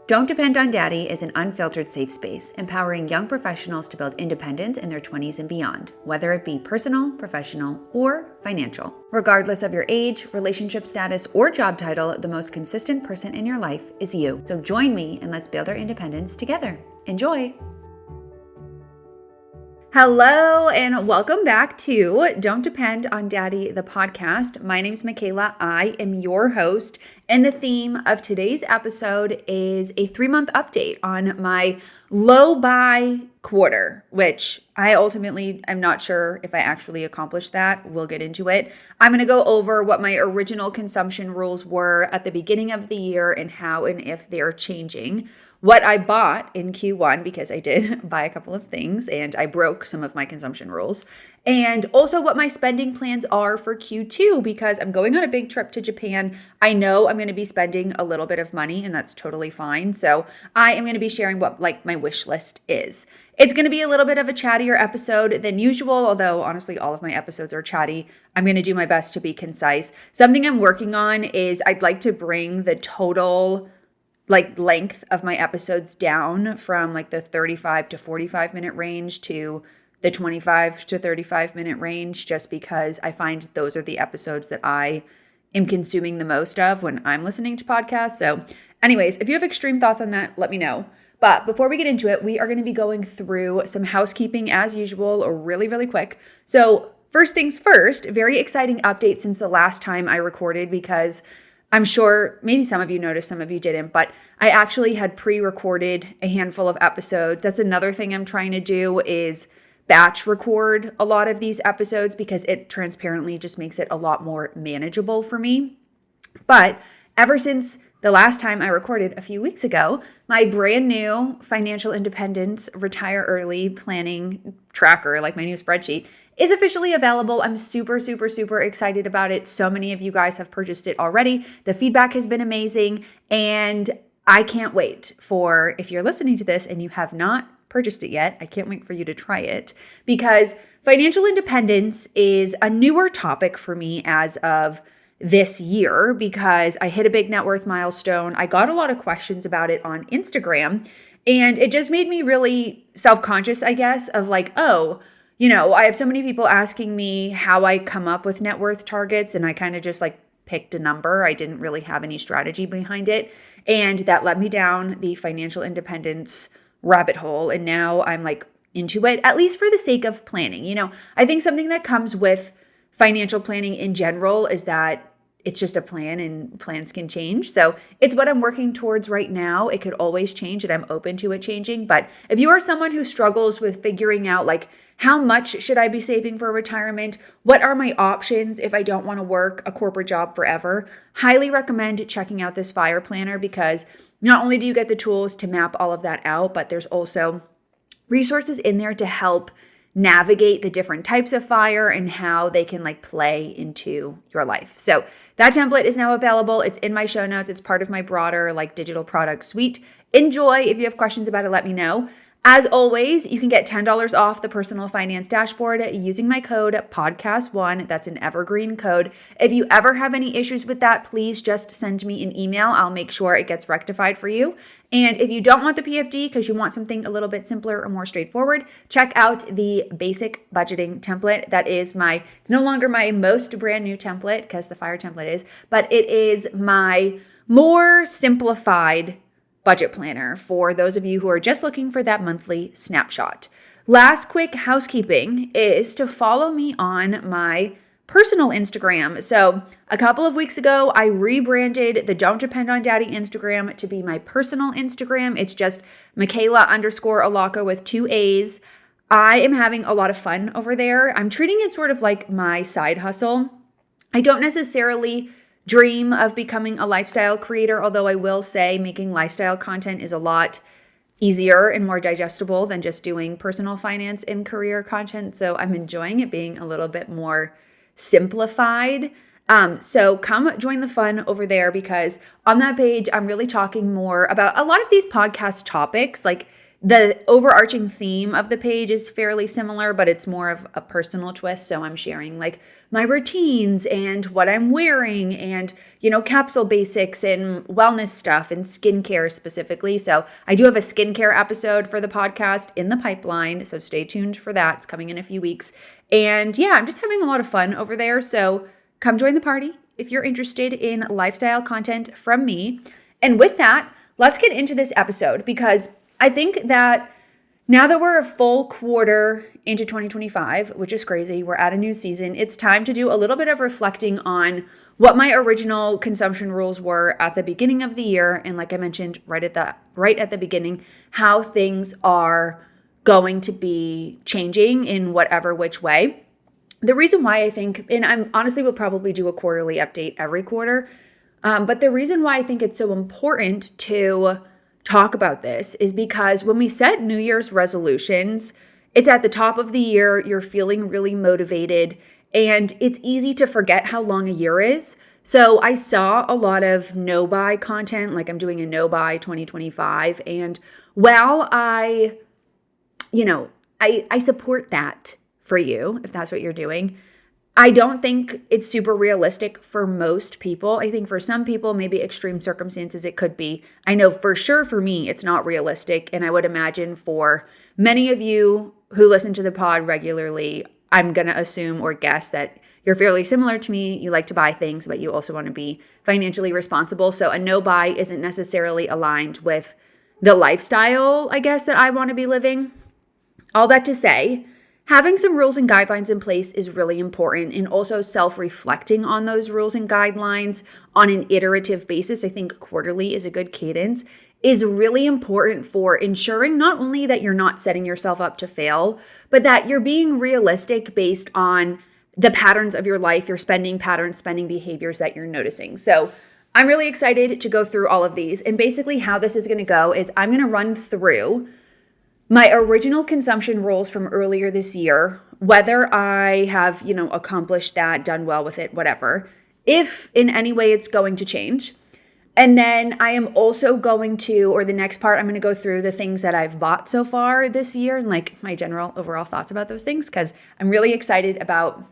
Don't Depend on Daddy is an unfiltered safe space, empowering young professionals to build independence in their 20s and beyond, whether it be personal, professional, or financial. Regardless of your age, relationship status, or job title, the most consistent person in your life is you. So join me and let's build our independence together. Enjoy! Hello and welcome back to Don't Depend on Daddy, the podcast. My name is Michela. I am your host, and the theme of today's episode is a 3-month update on my low buy quarter, which I ultimately am not sure if I actually accomplished that. We'll get into it. I'm going to go over what my original consumption rules were at the beginning of the year and how and if they're changing. What I bought in Q1, because I did buy a couple of things and I broke some of my consumption rules, and also what my spending plans are for Q2, because I'm going on a big trip to Japan. I know I'm going to be spending a little bit of money and that's totally fine. So I am going to be sharing what my wish list is. It's going to be a little bit of a chattier episode than usual, although honestly, all of my episodes are chatty. I'm going to do my best to be concise. Something I'm working on is I'd like to bring the total length of my episodes down from the 35 to 45 minute range to the 25 to 35 minute range, just because I find those are the episodes that I am consuming the most of when I'm listening to podcasts. So anyways, if you have extreme thoughts on that, let me know. But before we get into it, we are going to be going through some housekeeping as usual, really, really quick. So first things first, very exciting update since the last time I recorded, because I'm sure maybe some of you noticed, some of you didn't, but I actually had pre-recorded a handful of episodes. That's another thing I'm trying to do, is batch record a lot of these episodes, because it transparently just makes it a lot more manageable for me. But ever since the last time I recorded a few weeks ago, my brand new financial independence retire early planning tracker, my new spreadsheet, is officially available. I'm super, super, super excited about it. So many of you guys have purchased it already. The feedback has been amazing, and I can't wait for, if you're listening to this and you have not purchased it yet, I can't wait for you to try it, because financial independence is a newer topic for me as of this year, because I hit a big net worth milestone. I got a lot of questions about it on Instagram, and it just made me really self-conscious, I guess, of I have so many people asking me how I come up with net worth targets, and I kind of just picked a number. I didn't really have any strategy behind it. And that led me down the financial independence rabbit hole. And now I'm into it, at least for the sake of planning. I think something that comes with financial planning in general is that it's just a plan, and plans can change. So it's what I'm working towards right now. It could always change, and I'm open to it changing. But if you are someone who struggles with figuring out how much should I be saving for retirement? What are my options if I don't want to work a corporate job forever? Highly recommend checking out this FIRE planner, because not only do you get the tools to map all of that out, but there's also resources in there to help navigate the different types of FIRE and how they can play into your life. So that template is now available. It's in my show notes. It's part of my broader digital product suite. Enjoy. If you have questions about it, let me know. As always, you can get $10 off the personal finance dashboard using my code podcast1. That's an evergreen code. If you ever have any issues with that, please just send me an email. I'll make sure it gets rectified for you. And if you don't want the PFD because you want something a little bit simpler or more straightforward, check out the basic budgeting template. It's no longer my most brand new template, because the FIRE template is, but it is my more simplified budget planner for those of you who are just looking for that monthly snapshot. Last quick housekeeping is to follow me on my personal Instagram. So a couple of weeks ago, I rebranded the Don't Depend on Daddy Instagram to be my personal Instagram. It's just Michela_Alaka with 2 A's. I am having a lot of fun over there. I'm treating it sort of like my side hustle. I don't necessarily dream of becoming a lifestyle creator, although I will say making lifestyle content is a lot easier and more digestible than just doing personal finance and career content. So I'm enjoying it being a little bit more simplified. So come join the fun over there, because on that page, I'm really talking more about a lot of these podcast topics. The overarching theme of the page is fairly similar, but it's more of a personal twist. So I'm sharing like my routines and what I'm wearing and, capsule basics and wellness stuff and skincare specifically. So I do have a skincare episode for the podcast in the pipeline. So stay tuned for that. It's coming in a few weeks. And yeah, I'm just having a lot of fun over there. So come join the party if you're interested in lifestyle content from me. And with that, let's get into this episode because I think that now that we're a full quarter into 2025, which is crazy, we're at a new season, it's time to do a little bit of reflecting on what my original consumption rules were at the beginning of the year. And like I mentioned right at the beginning, how things are going to be changing in whatever which way. The reason why I think, and I'm honestly will probably do a quarterly update every quarter, but the reason why I think it's so important to talk about this is because when we set New Year's resolutions, it's at the top of the year, you're feeling really motivated, and it's easy to forget how long a year is. So I saw a lot of no-buy content, like I'm doing a no-buy 2025, and while I support that for you, if that's what you're doing, I don't think it's super realistic for most people. I think for some people, maybe extreme circumstances, it could be. I know for sure for me, it's not realistic. And I would imagine for many of you who listen to the pod regularly, I'm going to assume or guess that you're fairly similar to me. You like to buy things, but you also want to be financially responsible. So a no buy isn't necessarily aligned with the lifestyle, I guess, that I want to be living. All that to say, having some rules and guidelines in place is really important, and also self-reflecting on those rules and guidelines on an iterative basis, I think quarterly is a good cadence, is really important for ensuring not only that you're not setting yourself up to fail, but that you're being realistic based on the patterns of your life, your spending patterns, spending behaviors that you're noticing. So I'm really excited to go through all of these. And basically how this is going to go is I'm going to run through my original consumption rules from earlier this year, whether I have, accomplished that, done well with it, whatever, if in any way it's going to change. And then I am also going to, or the next part, I'm going to go through the things that I've bought so far this year and like my general overall thoughts about those things, because I'm really excited about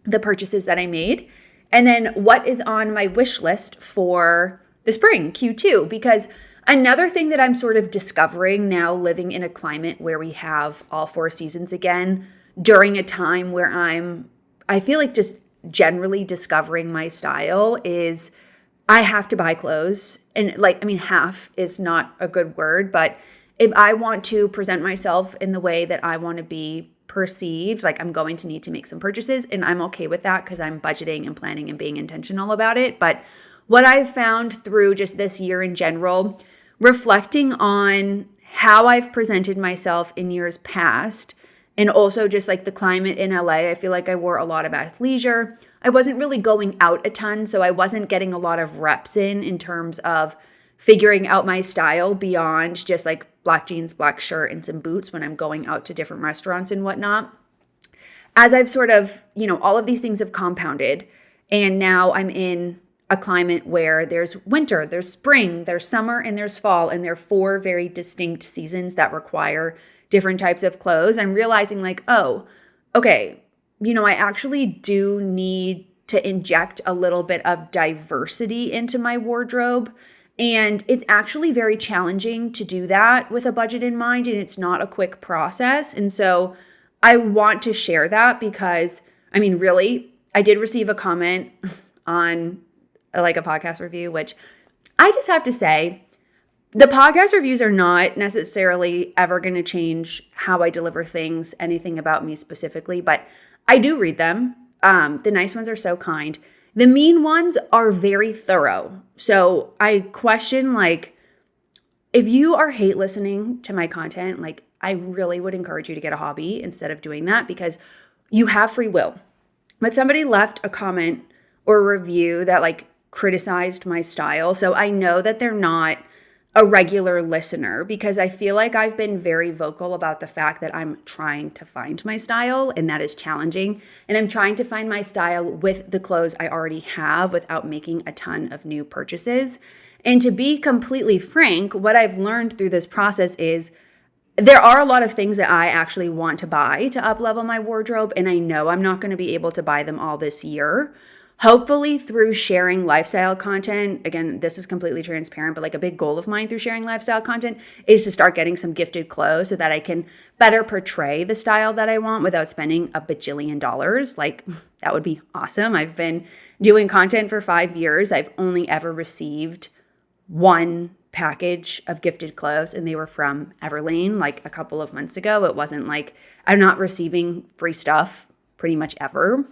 the purchases that I made. And then what is on my wish list for the spring, Q2, because another thing that I'm sort of discovering now living in a climate where we have all 4 seasons again during a time where I feel like just generally discovering my style is I have to buy clothes. And half is not a good word, but if I want to present myself in the way that I want to be perceived, like I'm going to need to make some purchases, and I'm okay with that because I'm budgeting and planning and being intentional about it. But what I've found through just this year in general, reflecting on how I've presented myself in years past, and also just like the climate in LA, I feel like I wore a lot of athleisure. I wasn't really going out a ton, so I wasn't getting a lot of reps in terms of figuring out my style beyond just like black jeans, black shirt, and some boots when I'm going out to different restaurants and whatnot. As I've sort of, all of these things have compounded, and now I'm in a climate where there's winter, there's spring, there's summer, and there's fall, and there are 4 very distinct seasons that require different types of clothes. I'm realizing like, oh, okay, I actually do need to inject a little bit of diversity into my wardrobe. And it's actually very challenging to do that with a budget in mind, and it's not a quick process. And so I want to share that because, really, I did receive a comment on like a podcast review, which I just have to say, the podcast reviews are not necessarily ever going to change how I deliver things, anything about me specifically, but I do read them. The nice ones are so kind. The mean ones are very thorough. So I question, like, if you are hate listening to my content, like, I really would encourage you to get a hobby instead of doing that because you have free will. But somebody left a comment or a review that like criticized my style. So I know that they're not a regular listener because I feel like I've been very vocal about the fact that I'm trying to find my style, and that is challenging. And I'm trying to find my style with the clothes I already have without making a ton of new purchases. And to be completely frank, what I've learned through this process is there are a lot of things that I actually want to buy to up level my wardrobe, and I know I'm not going to be able to buy them all this year. Hopefully through sharing lifestyle content, again, this is completely transparent, but like a big goal of mine through sharing lifestyle content is to start getting some gifted clothes so that I can better portray the style that I want without spending a bajillion dollars. Like that would be awesome. I've been doing content for 5 years. I've only ever received one package of gifted clothes, and they were from Everlane like a couple of months ago. It wasn't like I'm not receiving free stuff pretty much ever.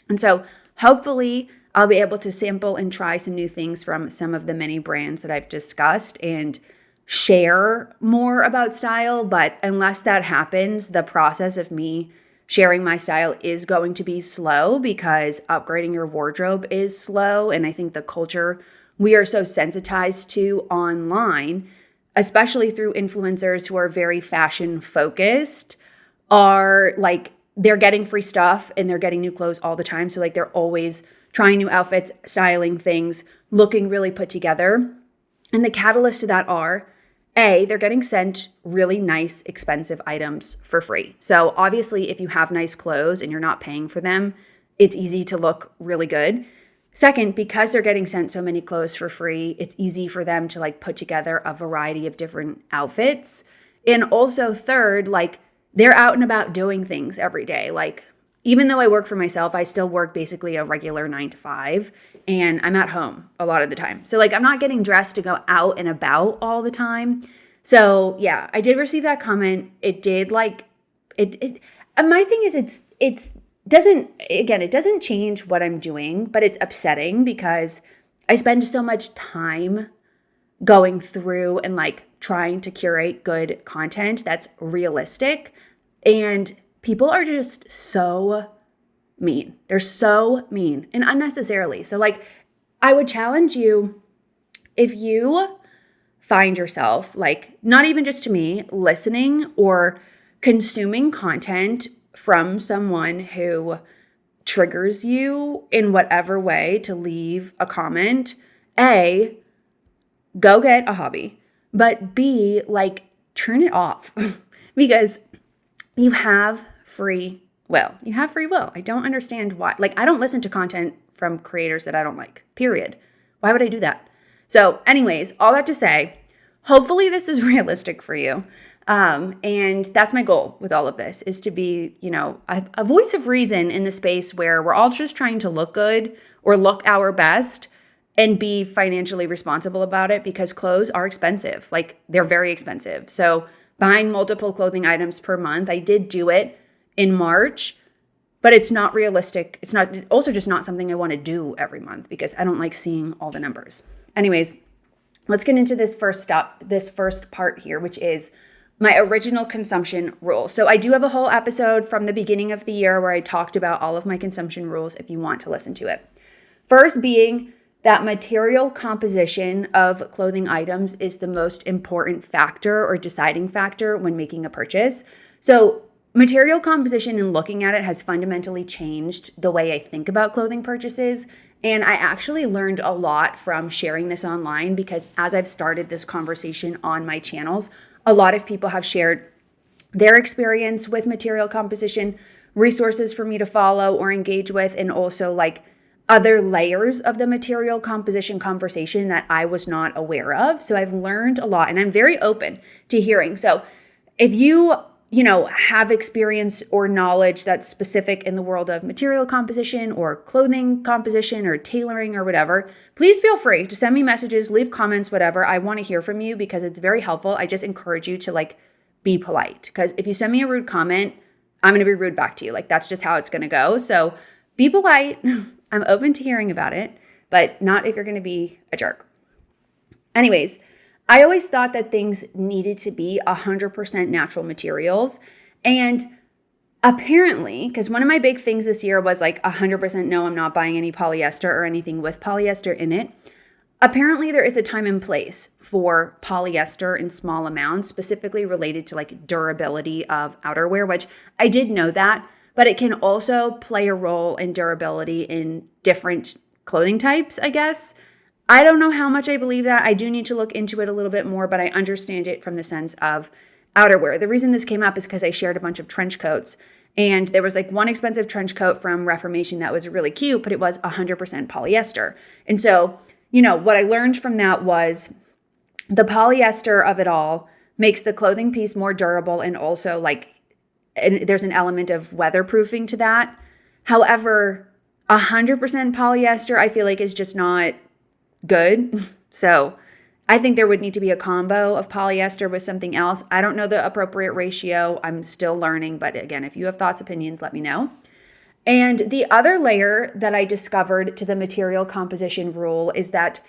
And so hopefully I'll be able to sample and try some new things from some of the many brands that I've discussed and share more about style. But unless that happens, the process of me sharing my style is going to be slow because upgrading your wardrobe is slow. And I think the culture we are so sensitized to online, especially through influencers who are very fashion focused, are like, they're getting free stuff and they're getting new clothes all the time. So like they're always trying new outfits, styling things, looking really put together. And the catalyst to that are, A, they're getting sent really nice, expensive items for free. So obviously if you have nice clothes and you're not paying for them, it's easy to look really good. Second, because they're getting sent so many clothes for free, it's easy for them to like put together a variety of different outfits. And also third, like they're out and about doing things every day. Like even though I work for myself, I still work basically a regular 9 to 5 and I'm at home a lot of the time. So like I'm not getting dressed to go out and about all the time. So yeah, I did receive that comment. It did like it and my thing is it doesn't change what I'm doing, but it's upsetting because I spend so much time going through and like trying to curate good content that's realistic, and people are just so mean. They're so mean and unnecessarily. So like I would challenge you, if you find yourself like, not even just to me, listening or consuming content from someone who triggers you in whatever way to leave a comment, A, go get a hobby, but B, like turn it off because you have free will. You have free will. I don't understand why. Like I don't listen to content from creators that I don't like, period. Why would I do that? So anyways, all that to say, hopefully this is realistic for you. And that's my goal with all of this, is to be, a voice of reason in the space where we're all just trying to look good or look our best and be financially responsible about it, because clothes are expensive. Like they're very expensive. So buying multiple clothing items per month, I did do it in March, but it's not realistic. It's also just not something I want to do every month because I don't like seeing all the numbers. Anyways, let's get into this first part here, which is my original consumption rules. So I do have a whole episode from the beginning of the year where I talked about all of my consumption rules if you want to listen to it. First being that material composition of clothing items is the most important factor or deciding factor when making a purchase. So material composition and looking at it has fundamentally changed the way I think about clothing purchases. And I actually learned a lot from sharing this online, because as I've started this conversation on my channels, a lot of people have shared their experience with material composition, resources for me to follow or engage with, and also like other layers of the material composition conversation that I was not aware of. So I've learned a lot and I'm very open to hearing. So if you have experience or knowledge that's specific in the world of material composition or clothing composition or tailoring or whatever, please feel free to send me messages, leave comments, whatever. I want to hear from you because it's very helpful. I just encourage you to like be polite, because if you send me a rude comment, I'm going to be rude back to you. Like that's just how it's going to go. So be polite. I'm open to hearing about it, but not if you're going to be a jerk. Anyways, I always thought that things needed to be 100% natural materials. And apparently, because one of my big things this year was like 100% no, I'm not buying any polyester or anything with polyester in it. Apparently, there is a time and place for polyester in small amounts, specifically related to like durability of outerwear, which I did know that, but it can also play a role in durability in different clothing types, I guess. I don't know how much I believe that. I do need to look into it a little bit more, but I understand it from the sense of outerwear. The reason this came up is because I shared a bunch of trench coats, and there was like one expensive trench coat from Reformation that was really cute, but it was 100% polyester. And so, what I learned from that was the polyester of it all makes the clothing piece more durable, and also there's an element of weatherproofing to that. However, 100% polyester, I feel like, is just not good. So I think there would need to be a combo of polyester with something else. I don't know the appropriate ratio. I'm still learning. But again, if you have thoughts, opinions, let me know. And the other layer that I discovered to the material composition rule is that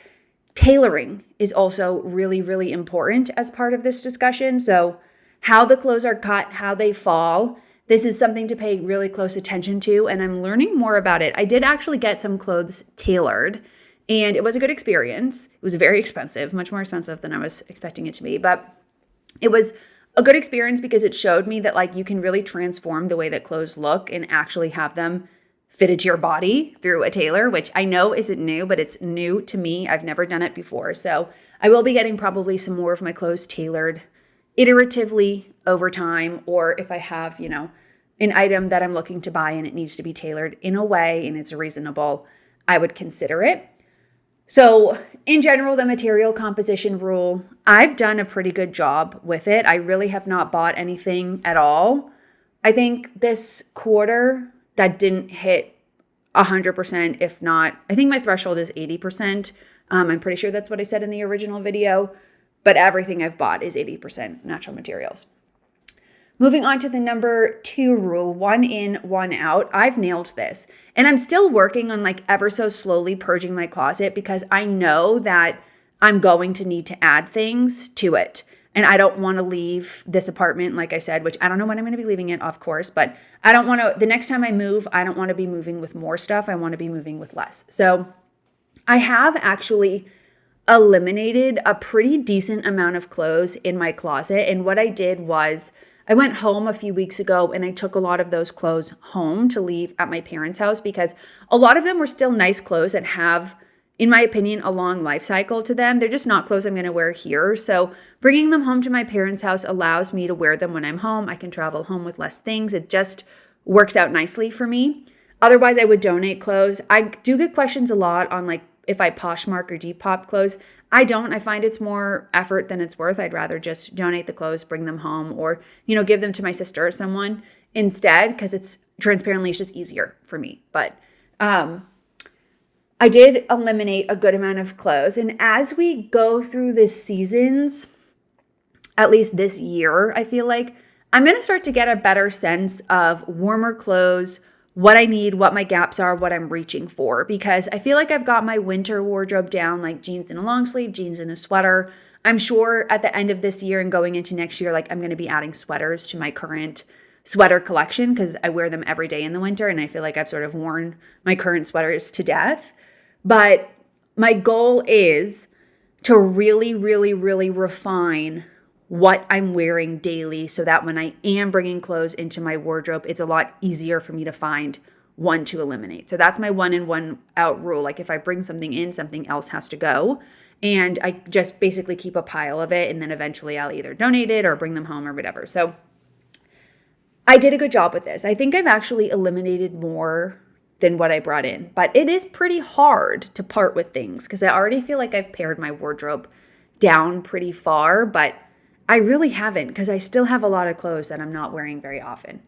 tailoring is also really, really important as part of this discussion. So how the clothes are cut, how they fall, this is something to pay really close attention to. And I'm learning more about it. I did actually get some clothes tailored, and it was a good experience. It was very expensive, much more expensive than I was expecting it to be. But it was a good experience because it showed me that you can really transform the way that clothes look and actually have them fitted to your body through a tailor, which I know isn't new, but it's new to me. I've never done it before. So I will be getting probably some more of my clothes tailored iteratively over time, or if I have, an item that I'm looking to buy and it needs to be tailored in a way and it's reasonable, I would consider it. So in general, the material composition rule, I've done a pretty good job with it. I really have not bought anything at all. I think this quarter that didn't hit 100%, if not, I think my threshold is 80%. I'm pretty sure that's what I said in the original video, but everything I've bought is 80% natural materials. Moving on to the number 2 rule, 1 in, 1 out. I've nailed this. And I'm still working on ever so slowly purging my closet because I know that I'm going to need to add things to it. And I don't want to leave this apartment, like I said, which I don't know when I'm going to be leaving it, of course, but I don't want to, the next time I move, I don't want to be moving with more stuff. I want to be moving with less. So I have actually eliminated a pretty decent amount of clothes in my closet. And what I did was I went home a few weeks ago and I took a lot of those clothes home to leave at my parents' house because a lot of them were still nice clothes that have, in my opinion, a long life cycle to them. They're just not clothes I'm going to wear here. So bringing them home to my parents' house allows me to wear them when I'm home. I can travel home with less things. It just works out nicely for me. Otherwise, I would donate clothes. I do get questions a lot on if I Poshmark or Depop clothes. I don't. I find it's more effort than it's worth. I'd rather just donate the clothes, bring them home, or, give them to my sister or someone instead because it's transparently, it's just easier for me. But I did eliminate a good amount of clothes. And as we go through the seasons, at least this year, I feel like I'm going to start to get a better sense of warmer clothes, what I need, what my gaps are, what I'm reaching for, because I feel like I've got my winter wardrobe down, like jeans and a long sleeve, jeans and a sweater. I'm sure at the end of this year and going into next year, I'm going to be adding sweaters to my current sweater collection because I wear them every day in the winter. And I feel like I've sort of worn my current sweaters to death. But my goal is to really, really, really refine what I'm wearing daily so that when I am bringing clothes into my wardrobe, it's a lot easier for me to find one to eliminate. So that's my 1 in, 1 out rule. If I bring something in, something else has to go. And I just basically keep a pile of it. And then eventually I'll either donate it or bring them home or whatever. So I did a good job with this. I think I've actually eliminated more than what I brought in. But it is pretty hard to part with things because I already feel like I've pared my wardrobe down pretty far. But I really haven't because I still have a lot of clothes that I'm not wearing very often.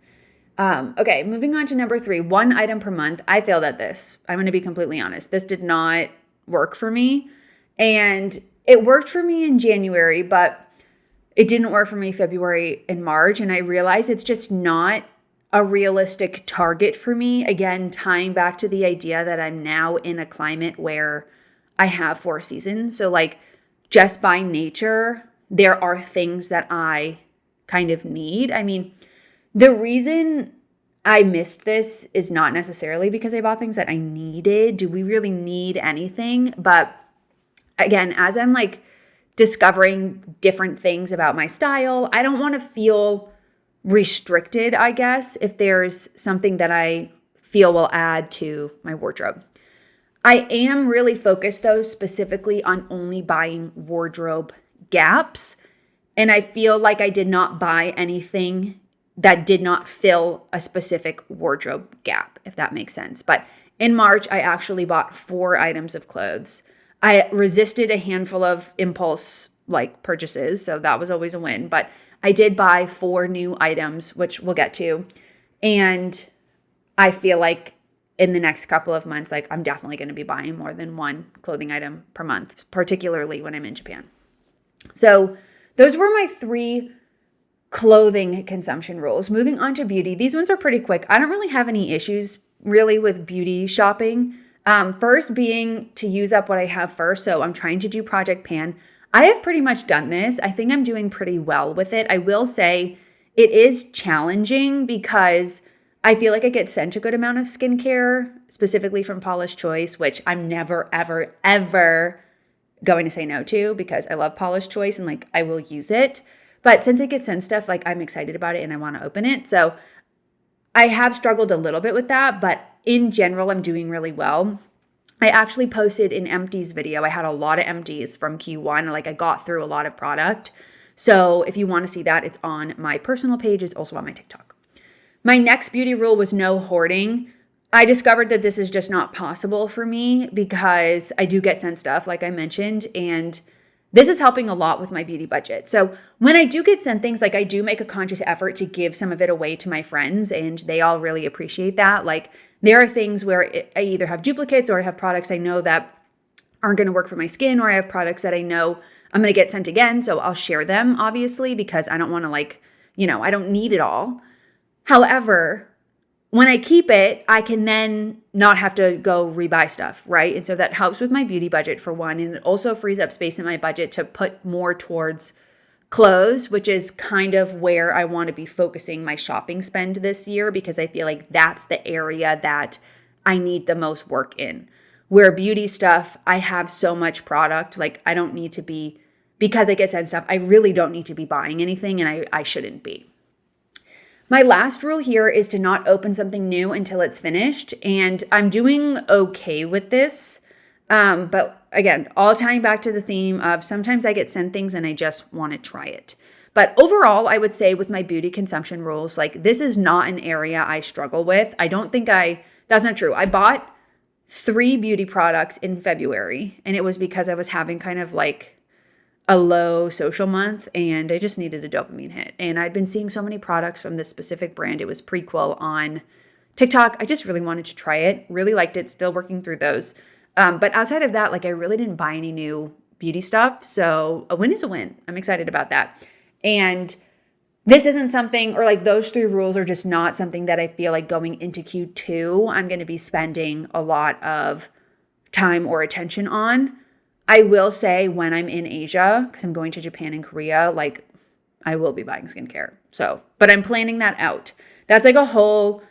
Okay, moving on to number 3, 1 item per month. I failed at this. I'm going to be completely honest. This did not work for me. And it worked for me in January, but it didn't work for me February and March. And I realized it's just not a realistic target for me. Again, tying back to the idea that I'm now in a climate where I have 4 seasons. So just by nature, there are things that I kind of need. I mean, the reason I missed this is not necessarily because I bought things that I needed. Do we really need anything? But again, as I'm discovering different things about my style, I don't want to feel restricted, I guess, if there's something that I feel will add to my wardrobe. I am really focused, though, specifically on only buying wardrobe gaps And I feel like I did not buy anything that did not fill a specific wardrobe gap, if that makes sense. But in March, I actually bought 4 items of clothes. I resisted a handful of impulse purchases, so that was always a win. But I did buy 4 new items, which we'll get to. And I feel like in the next couple of months, I'm definitely going to be buying more than 1 clothing item per month, particularly when I'm in Japan. So those were my 3 clothing consumption rules. Moving on to beauty. These ones are pretty quick. I don't really have any issues really with beauty shopping. First being to use up what I have first. So I'm trying to do Project Pan. I have pretty much done this. I think I'm doing pretty well with it. I will say it is challenging because I feel like I get sent a good amount of skincare, specifically from Paula's Choice, which I'm never, ever, ever going to say no to because I love Paula's Choice and I will use it. But since it gets sent stuff, I'm excited about it and I want to open it. So I have struggled a little bit with that, but in general, I'm doing really well. I actually posted an empties video. I had a lot of empties from Q1. I got through a lot of product. So if you want to see that, it's on my personal page. It's also on my TikTok. My next beauty rule was no hoarding. I discovered that this is just not possible for me because I do get sent stuff, like I mentioned, and this is helping a lot with my beauty budget. So when I do get sent things, I do make a conscious effort to give some of it away to my friends, and they all really appreciate that. There are things where I either have duplicates or I have products I know that aren't going to work for my skin, or I have products that I know I'm going to get sent again. So I'll share them, obviously, because I don't want to I don't need it all. However, when I keep it, I can then not have to go rebuy stuff, right? And so that helps with my beauty budget for one. And it also frees up space in my budget to put more towards clothes, which is kind of where I want to be focusing my shopping spend this year because I feel like that's the area that I need the most work in. Where beauty stuff, I have so much product. I don't need to be, because I get sent stuff, I really don't need to be buying anything and I shouldn't be. My last rule here is to not open something new until it's finished. And I'm doing okay with this. But again, all tying back to the theme of sometimes I get sent things and I just want to try it. But overall, I would say with my beauty consumption rules, this is not an area I struggle with. That's not true. I bought 3 beauty products in February and it was because I was having kind of a low social month and I just needed a dopamine hit. And I'd been seeing so many products from this specific brand. It was Prequel on TikTok. I just really wanted to try it. Really liked it. Still working through those. But outside of that, I really didn't buy any new beauty stuff. So a win is a win. I'm excited about that. And this isn't something, or those 3 rules are just not something that I feel like going into Q2, I'm going to be spending a lot of time or attention on. I will say when I'm in Asia, because I'm going to Japan and Korea, I will be buying skincare. So, but I'm planning that out. That's a whole,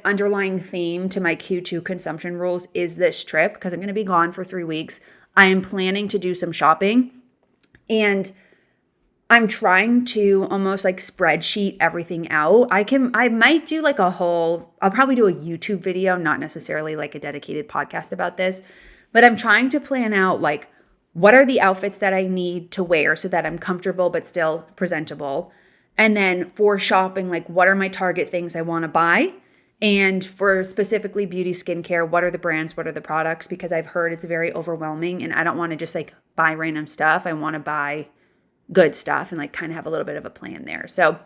underlying theme to my Q2 consumption rules is this trip, because I'm going to be gone for 3 weeks. I am planning to do some shopping and I'm trying to almost spreadsheet everything out. I might do I'll probably do a YouTube video, not necessarily a dedicated podcast about this. But I'm trying to plan out what are the outfits that I need to wear so that I'm comfortable but still presentable. And then for shopping, what are my target things I want to buy? And for specifically beauty skincare, what are the brands, what are the products? Because I've heard it's very overwhelming and I don't want to just buy random stuff. I want to buy good stuff and kind of have a little bit of a plan there. So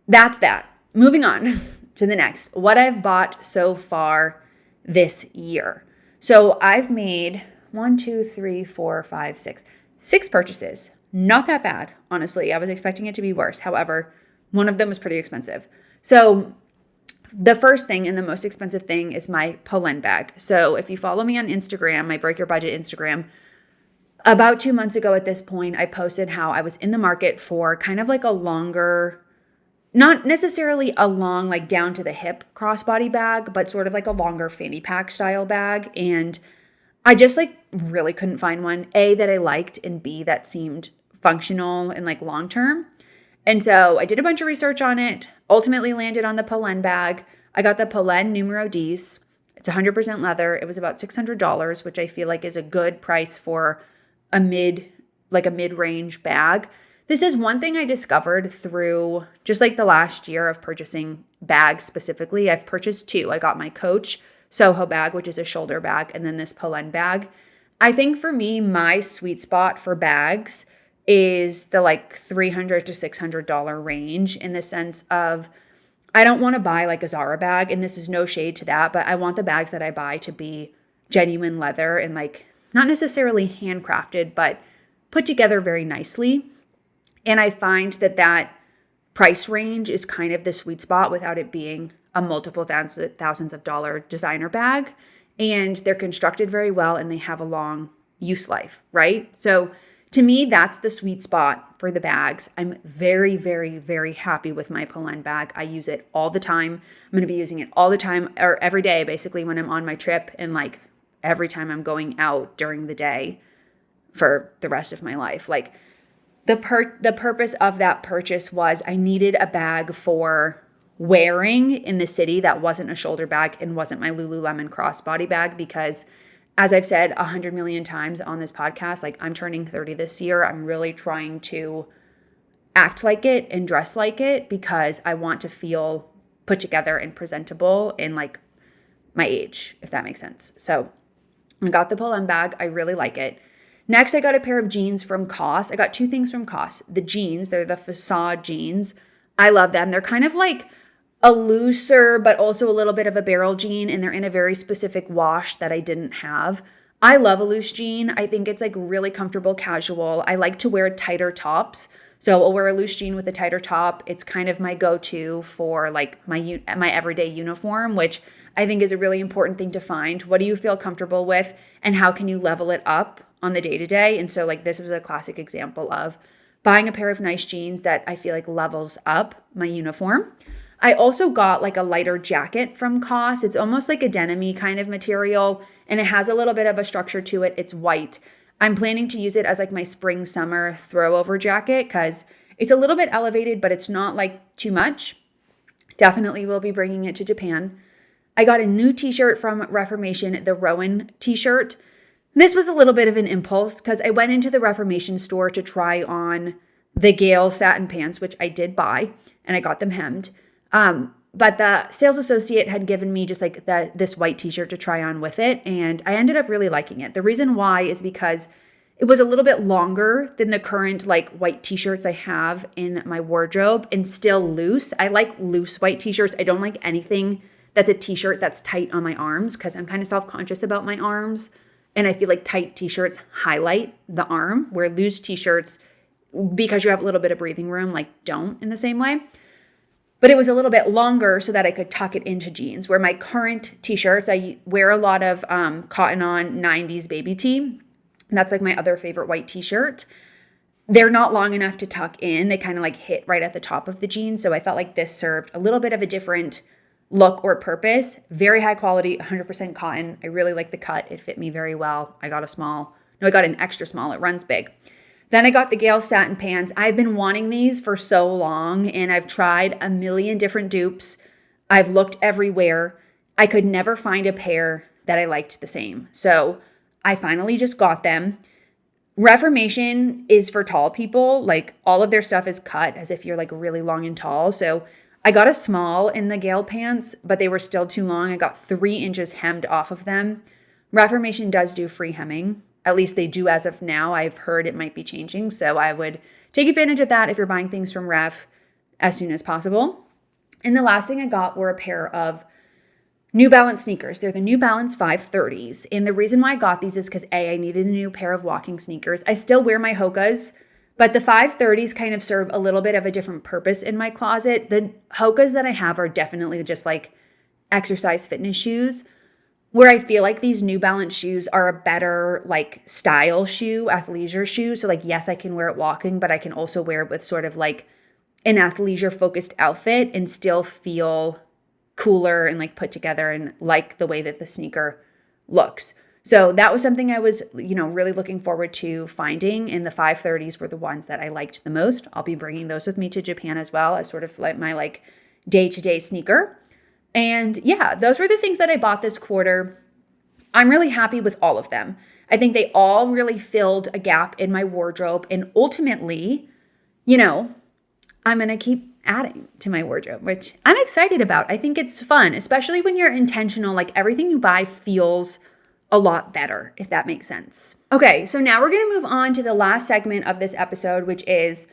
that's that. Moving on to the next. What I've bought so far this year. So I've made 6 purchases. Not that bad, honestly. I was expecting it to be worse. However, one of them was pretty expensive. So the first thing and the most expensive thing is my Polen bag. So if you follow me on Instagram, my Break Your Budget Instagram, about 2 months ago at this point, I posted how I was in the market for kind of a longer, not necessarily a long, down to the hip crossbody bag, but sort of a longer fanny pack style bag. And I just really couldn't find one, A, that I liked, and B, that seemed functional and long term. And so I did a bunch of research on it, ultimately landed on the Polen bag. I got the Polen Numero D's. It's 100% leather. It was about $600, which I feel is a good price for a mid-range bag. This is one thing I discovered through just like the last year of purchasing bags specifically. I've purchased two. I got my Coach Soho bag, which is a shoulder bag, and then this Polen bag. I think for me, my sweet spot for bags is the like $300 to $600 range, in the sense of I don't want to buy like a Zara bag, and this is no shade to that, but I want the bags that I buy to be genuine leather and like not necessarily handcrafted, but put together very nicely. And I find that that price range is kind of the sweet spot without it being a multiple thousands of dollar designer bag. And they're constructed very well and they have a long use life, right? So to me, that's the sweet spot for the bags. I'm very, very, very happy with my Polen bag. I use it all the time. I'm going to be using it all the time, or every day, basically, when I'm on my trip, and like every time I'm going out during the day for the rest of my life. Like the purpose of that purchase was I needed a bag for wearing in the city that wasn't a shoulder bag and wasn't my Lululemon crossbody bag, because as I've said 100 million times on this podcast, like I'm turning 30 this year. I'm really trying to act like it and dress like it because I want to feel put together and presentable in like my age, if that makes sense. So I got the Polen bag. I really like it. Next, I got a pair of jeans from COS. I got two things from COS. The jeans, they're the Facade jeans. I love them. They're kind of like a looser, but also a little bit of a barrel jean, and they're in a very specific wash that I didn't have. I love a loose jean. I think it's like really comfortable, casual. I like to wear tighter tops. So I'll wear a loose jean with a tighter top. It's kind of my go-to for like my everyday uniform, which I think is a really important thing to find. What do you feel comfortable with, and how can you level it up on the day-to-day? And so like this was a classic example of buying a pair of nice jeans that I feel like levels up my uniform. I also got like a lighter jacket from COS. It's almost like a denim-y kind of material, and it has a little bit of a structure to it. It's white. I'm planning to use it as like my spring summer throwover jacket because it's a little bit elevated, but it's not like too much. Definitely will be bringing it to Japan. I got a new t-shirt from Reformation, the Rowan t-shirt. This was a little bit of an impulse because I went into the Reformation store to try on the Gale satin pants, which I did buy, and I got them hemmed. But the sales associate had given me just like this white t-shirt to try on with it, and I ended up really liking it. The reason why is because it was a little bit longer than the current like white t-shirts I have in my wardrobe, and still loose. I like loose white t-shirts. I don't like anything that's a t-shirt that's tight on my arms because I'm kind of self-conscious about my arms, and I feel like tight t-shirts highlight the arm, where loose t-shirts, because you have a little bit of breathing room, like don't in the same way. But it was a little bit longer so that I could tuck it into jeans, where my current t-shirts, I wear a lot of Cotton On 90s baby tee. That's like my other favorite white t-shirt. They're not long enough to tuck in. They kind of like hit right at the top of the jeans. So I felt like this served a little bit of a different look or purpose. Very high quality, 100% cotton. I really like the cut. It fit me very well. I got an extra small. It runs big. Then I got the Gale satin pants. I've been wanting these for so long, and I've tried a million different dupes. I've looked everywhere. I could never find a pair that I liked the same. So I finally just got them. Reformation is for tall people. Like all of their stuff is cut as if you're like really long and tall. So I got a small in the Gale pants, but they were still too long. I got 3 inches hemmed off of them. Reformation does do free hemming. At least they do as of now. I've heard it might be changing. So I would take advantage of that if you're buying things from Ref as soon as possible. And the last thing I got were a pair of New Balance sneakers. They're the New Balance 530s. And the reason why I got these is because I needed a new pair of walking sneakers. I still wear my Hokas, but the 530s kind of serve a little bit of a different purpose in my closet. The Hokas that I have are definitely just like exercise fitness shoes, where I feel like these New Balance shoes are a better like style shoe, athleisure shoe. So like, yes, I can wear it walking, but I can also wear it with sort of like an athleisure focused outfit and still feel cooler and like put together and like the way that the sneaker looks. So that was something I was, really looking forward to finding, and the 530s were the ones that I liked the most. I'll be bringing those with me to Japan as well as sort of like my like day-to-day sneaker. And yeah, those were the things that I bought this quarter. I'm really happy with all of them. I think they all really filled a gap in my wardrobe. And ultimately, I'm going to keep adding to my wardrobe, which I'm excited about. I think it's fun, especially when you're intentional. Like everything you buy feels a lot better, if that makes sense. Okay, so now we're going to move on to the last segment of this episode, which is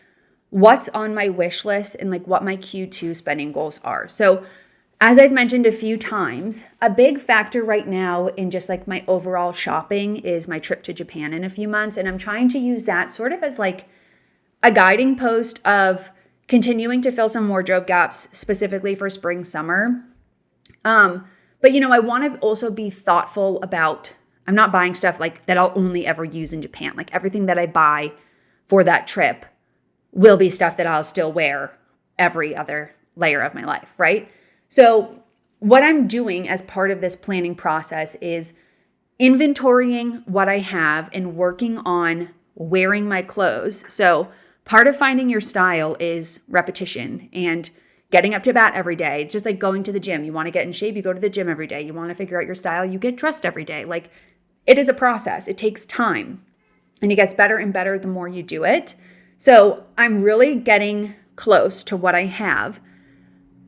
what's on my wish list and like what my Q2 spending goals are. So as I've mentioned a few times, a big factor right now in just like my overall shopping is my trip to Japan in a few months. And I'm trying to use that sort of as like a guiding post of continuing to fill some wardrobe gaps specifically for spring, summer. But I want to also be thoughtful about, I'm not buying stuff like that I'll only ever use in Japan. Like everything that I buy for that trip will be stuff that I'll still wear every other layer of my life, right? So what I'm doing as part of this planning process is inventorying what I have and working on wearing my clothes. So part of finding your style is repetition and getting up to bat every day. Just like going to the gym. You want to get in shape, you go to the gym every day. You want to figure out your style, you get dressed every day. Like it is a process. It takes time and it gets better and better the more you do it. So I'm really getting close to what I have,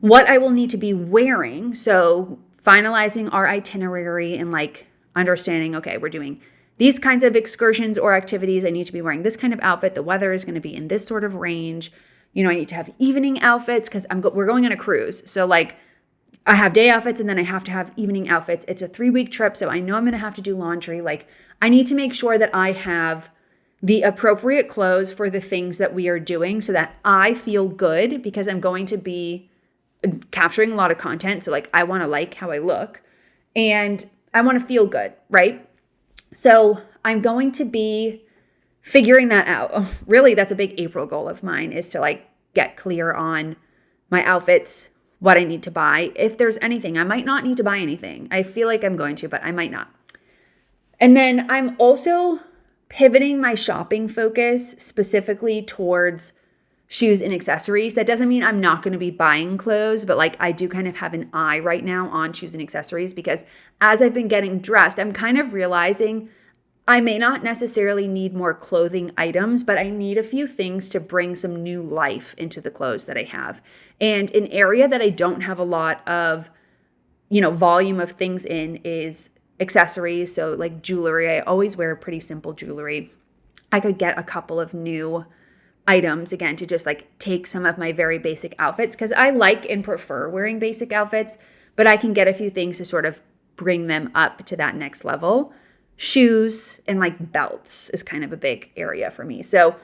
what I will need to be wearing. So finalizing our itinerary and like understanding, okay, we're doing these kinds of excursions or activities. I need to be wearing this kind of outfit. The weather is going to be in this sort of range. I need to have evening outfits because we're going on a cruise. So like I have day outfits and then I have to have evening outfits. It's a 3-week trip. So I know I'm going to have to do laundry. Like I need to make sure that I have the appropriate clothes for the things that we are doing so that I feel good because I'm going to be capturing a lot of content. So like I want to like how I look and I want to feel good, right? So I'm going to be figuring that out. Really, that's a big April goal of mine is to like get clear on my outfits, what I need to buy. If there's anything, I might not need to buy anything. I feel like I'm going to, but I might not. And then I'm also pivoting my shopping focus specifically towards shoes and accessories. That doesn't mean I'm not going to be buying clothes, but like I do kind of have an eye right now on shoes and accessories because as I've been getting dressed, I'm kind of realizing I may not necessarily need more clothing items, but I need a few things to bring some new life into the clothes that I have. And an area that I don't have a lot of, volume of things in is accessories. So like jewelry, I always wear pretty simple jewelry. I could get a couple of new items again to just like take some of my very basic outfits because I like and prefer wearing basic outfits, but I can get a few things to sort of bring them up to that next level. Shoes and like belts is kind of a big area for me. So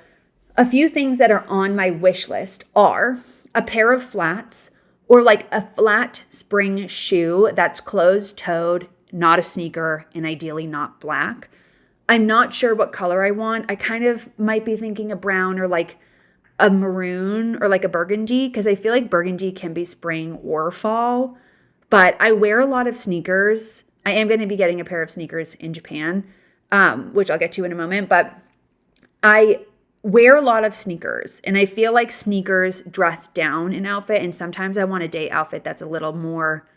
a few things that are on my wish list are a pair of flats or like a flat spring shoe that's closed-toed, not a sneaker, and ideally not black. I'm not sure what color I want. I kind of might be thinking a brown or like a maroon or like a burgundy because I feel like burgundy can be spring or fall. But I wear a lot of sneakers. I am going to be getting a pair of sneakers in Japan, which I'll get to in a moment. But I wear a lot of sneakers and I feel like sneakers dress down an outfit. And sometimes I want a day outfit that's a little more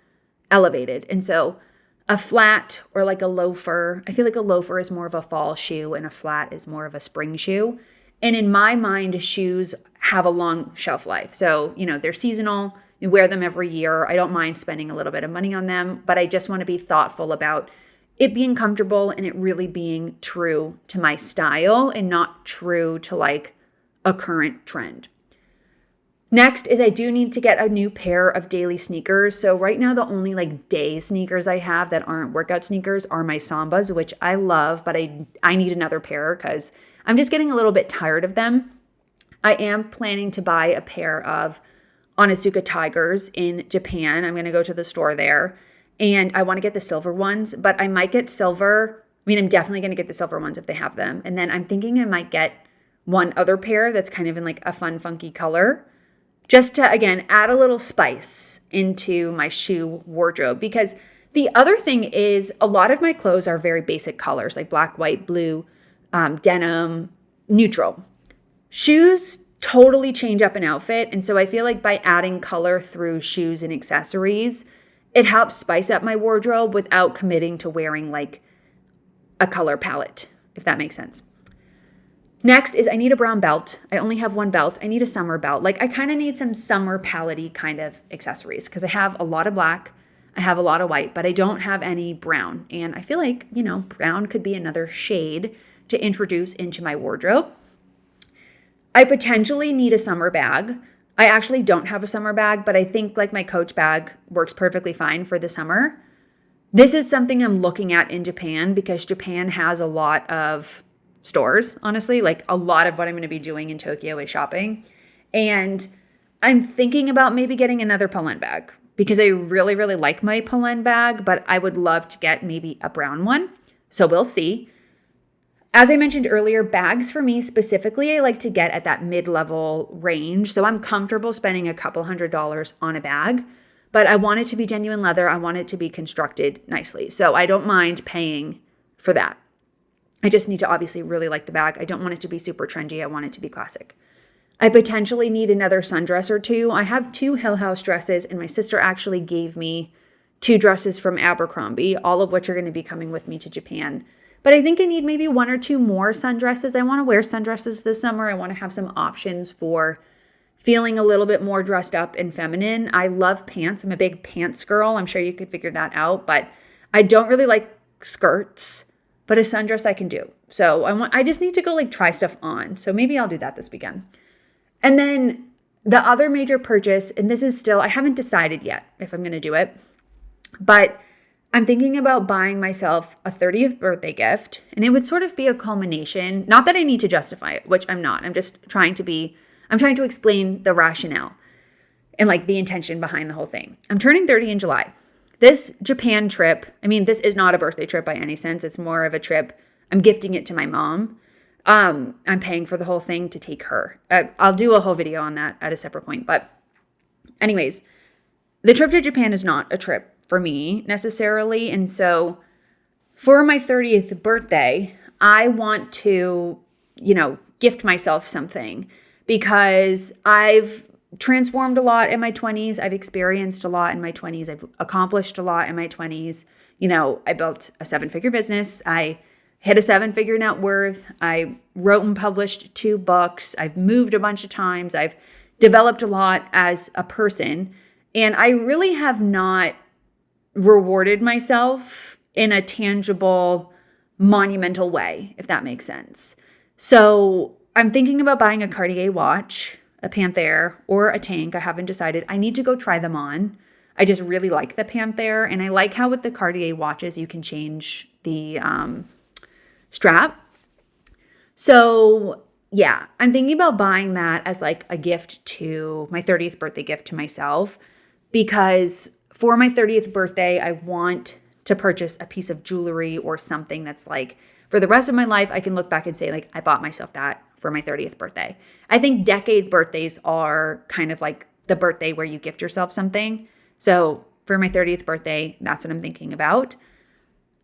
elevated. And so a flat or like a loafer. I feel like a loafer is more of a fall shoe and a flat is more of a spring shoe. And in my mind, shoes have a long shelf life. So, they're seasonal. You wear them every year. I don't mind spending a little bit of money on them, but I just want to be thoughtful about it being comfortable and it really being true to my style and not true to like a current trend. Next is I do need to get a new pair of daily sneakers. So right now the only like day sneakers I have that aren't workout sneakers are my Sambas, which I love, but I need another pair because I'm just getting a little bit tired of them. I am planning to buy a pair of Onitsuka Tigers in Japan. I'm going to go to the store there and I want to get the silver ones, but I might get silver. I'm definitely going to get the silver ones if they have them. And then I'm thinking I might get one other pair that's kind of in like a fun, funky color. Just to, again, add a little spice into my shoe wardrobe. Because the other thing is a lot of my clothes are very basic colors, like black, white, blue, denim, neutral. Shoes totally change up an outfit. And so I feel like by adding color through shoes and accessories, it helps spice up my wardrobe without committing to wearing like a color palette, if that makes sense. Next is I need a brown belt. I only have one belt. I need a summer belt. Like I kind of need some summer palette-y kind of accessories because I have a lot of black, I have a lot of white, but I don't have any brown. And I feel like, brown could be another shade to introduce into my wardrobe. I potentially need a summer bag. I actually don't have a summer bag, but I think like my Coach bag works perfectly fine for the summer. This is something I'm looking at in Japan because Japan has a lot of stores, honestly. Like a lot of what I'm going to be doing in Tokyo is shopping. And I'm thinking about maybe getting another Polen bag because I really, really like my Polen bag, but I would love to get maybe a brown one. So we'll see. As I mentioned earlier, bags for me specifically, I like to get at that mid-level range. So I'm comfortable spending a couple $100s on a bag, but I want it to be genuine leather. I want it to be constructed nicely. So I don't mind paying for that. I just need to obviously really like the bag. I don't want it to be super trendy. I want it to be classic. I potentially need another sundress or two. I have 2 Hill House dresses, and my sister actually gave me 2 dresses from Abercrombie, all of which are going to be coming with me to Japan. But I think I need maybe 1 or 2 more sundresses. I want to wear sundresses this summer. I want to have some options for feeling a little bit more dressed up and feminine. I love pants. I'm a big pants girl. I'm sure you could figure that out, but I don't really like skirts, but a sundress I can do. So I just need to go like try stuff on. So maybe I'll do that this weekend. And then the other major purchase, and this is still, I haven't decided yet if I'm going to do it, but I'm thinking about buying myself a 30th birthday gift, and it would sort of be a culmination. Not that I need to justify it, which I'm not. I'm trying to explain the rationale and like the intention behind the whole thing. I'm turning 30 in July. This Japan trip, this is not a birthday trip by any sense. It's more of a trip. I'm gifting it to my mom. I'm paying for the whole thing to take her. I'll do a whole video on that at a separate point. But anyways, the trip to Japan is not a trip for me necessarily. And so for my 30th birthday, I want to, gift myself something because I've transformed a lot in my 20s. I've experienced a lot in my 20s. I've accomplished a lot in my 20s. I built a 7-figure business. I hit a 7-figure net worth. I wrote and published 2 books. I've moved a bunch of times. I've developed a lot as a person. And I really have not rewarded myself in a tangible, monumental way, if that makes sense. So I'm thinking about buying a Cartier watch, a Panthère, or a Tank. I haven't decided. I need to go try them on. I just really like the Panthère, and I like how with the Cartier watches you can change the strap. So yeah, I'm thinking about buying that as like a gift to my 30th birthday gift to myself, because for my 30th birthday, I want to purchase a piece of jewelry or something that's like, for the rest of my life, I can look back and say like, I bought myself that for my 30th birthday. I think decade birthdays are kind of like the birthday where you gift yourself something. So for my 30th birthday, that's what I'm thinking about.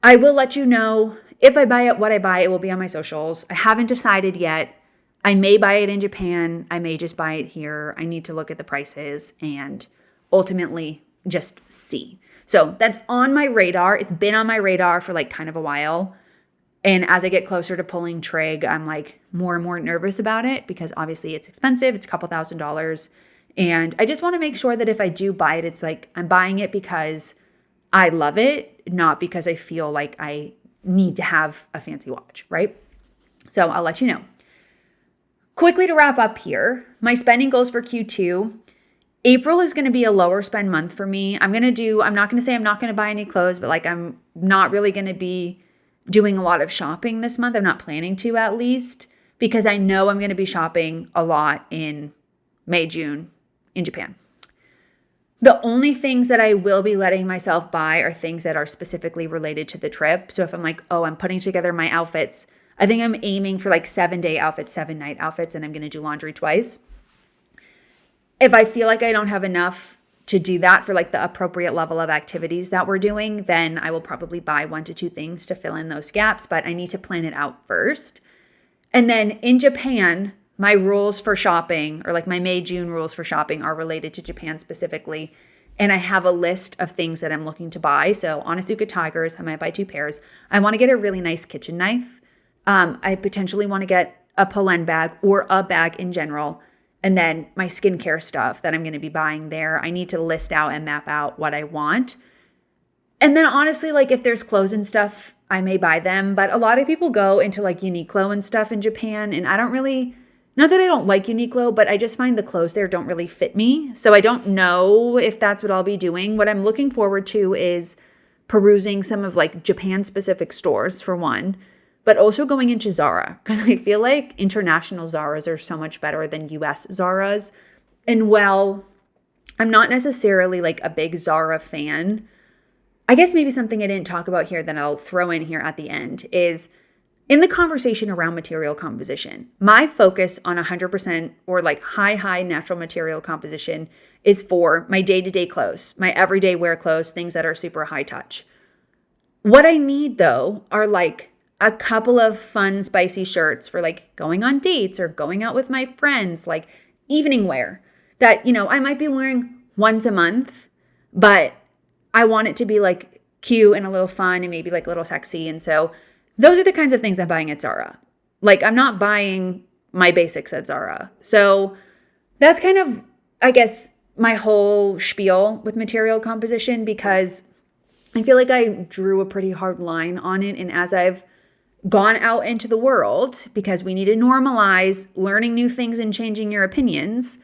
I will let you know if I buy it, what I buy. It will be on my socials. I haven't decided yet. I may buy it in Japan. I may just buy it here. I need to look at the prices and ultimately just see. So that's on my radar. It's been on my radar for like kind of a while. And as I get closer to pulling trig, I'm like more and more nervous about it because obviously it's expensive. It's a couple $1,000s. And I just want to make sure that if I do buy it, it's like I'm buying it because I love it, not because I feel like I need to have a fancy watch, right? So I'll let you know. Quickly to wrap up here, my spending goals for Q2. April is going to be a lower spend month for me. I'm not going to say I'm not going to buy any clothes, but like I'm not really going to be doing a lot of shopping this month. I'm not planning to, at least, because I know I'm going to be shopping a lot in May, June in Japan. The only things that I will be letting myself buy are things that are specifically related to the trip. So if I'm like, oh, I'm putting together my outfits, I think I'm aiming for like 7-day outfits, 7-night outfits, and I'm going to do laundry twice. If I feel like I don't have enough to do that for like the appropriate level of activities that we're doing, then I will probably buy 1 to 2 things to fill in those gaps, but I need to plan it out first. And then in Japan, my rules for shopping, or like my May, June rules for shopping, are related to Japan specifically. And I have a list of things that I'm looking to buy. So Onitsuka Tigers, I might buy 2 pairs. I want to get a really nice kitchen knife. I potentially want to get a Polen bag or a bag in general. And then my skincare stuff that I'm going to be buying there, I need to list out and map out what I want. And then honestly, like if there's clothes and stuff, I may buy them. But a lot of people go into like Uniqlo and stuff in Japan. And I don't really, not that I don't like Uniqlo, but I just find the clothes there don't really fit me. So I don't know if that's what I'll be doing. What I'm looking forward to is perusing some of like Japan specific stores for one, but also going into Zara because I feel like international Zaras are so much better than US Zaras. And well, I'm not necessarily like a big Zara fan. I guess maybe something I didn't talk about here that I'll throw in here at the end is in the conversation around material composition, my focus on 100% or like high natural material composition is for my day-to-day clothes, my everyday wear clothes, things that are super high touch. What I need though are like a couple of fun, spicy shirts for like going on dates or going out with my friends, like evening wear that, I might be wearing once a month, but I want it to be like cute and a little fun and maybe like a little sexy. And so those are the kinds of things I'm buying at Zara. Like I'm not buying my basics at Zara. So that's kind of, I guess, my whole spiel with material composition because I feel like I drew a pretty hard line on it. And as I've gone out into the world, because we need to normalize learning new things and changing your opinions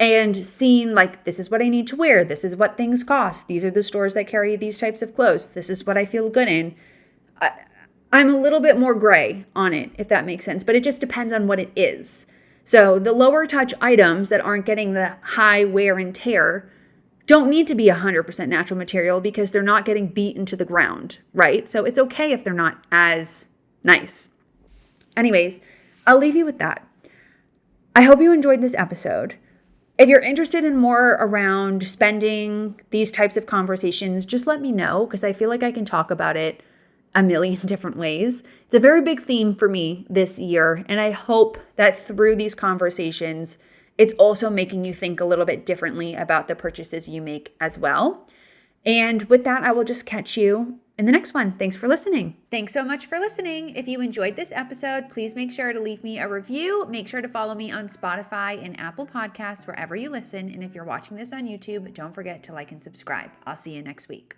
and seeing like, this is what I need to wear. This is what things cost. These are the stores that carry these types of clothes. This is what I feel good in. I'm a little bit more gray on it, if that makes sense, but it just depends on what it is. So the lower touch items that aren't getting the high wear and tear don't need to be 100% natural material because they're not getting beat into the ground, right? So it's okay if they're not as nice. Anyways, I'll leave you with that. I hope you enjoyed this episode. If you're interested in more around spending, these types of conversations, just let me know because I feel like I can talk about it a million different ways. It's a very big theme for me this year, and I hope that through these conversations, it's also making you think a little bit differently about the purchases you make as well. And with that, I will just catch you in the next one. Thanks for listening. Thanks so much for listening. If you enjoyed this episode, please make sure to leave me a review. Make sure to follow me on Spotify and Apple Podcasts, wherever you listen. And if you're watching this on YouTube, don't forget to like and subscribe. I'll see you next week.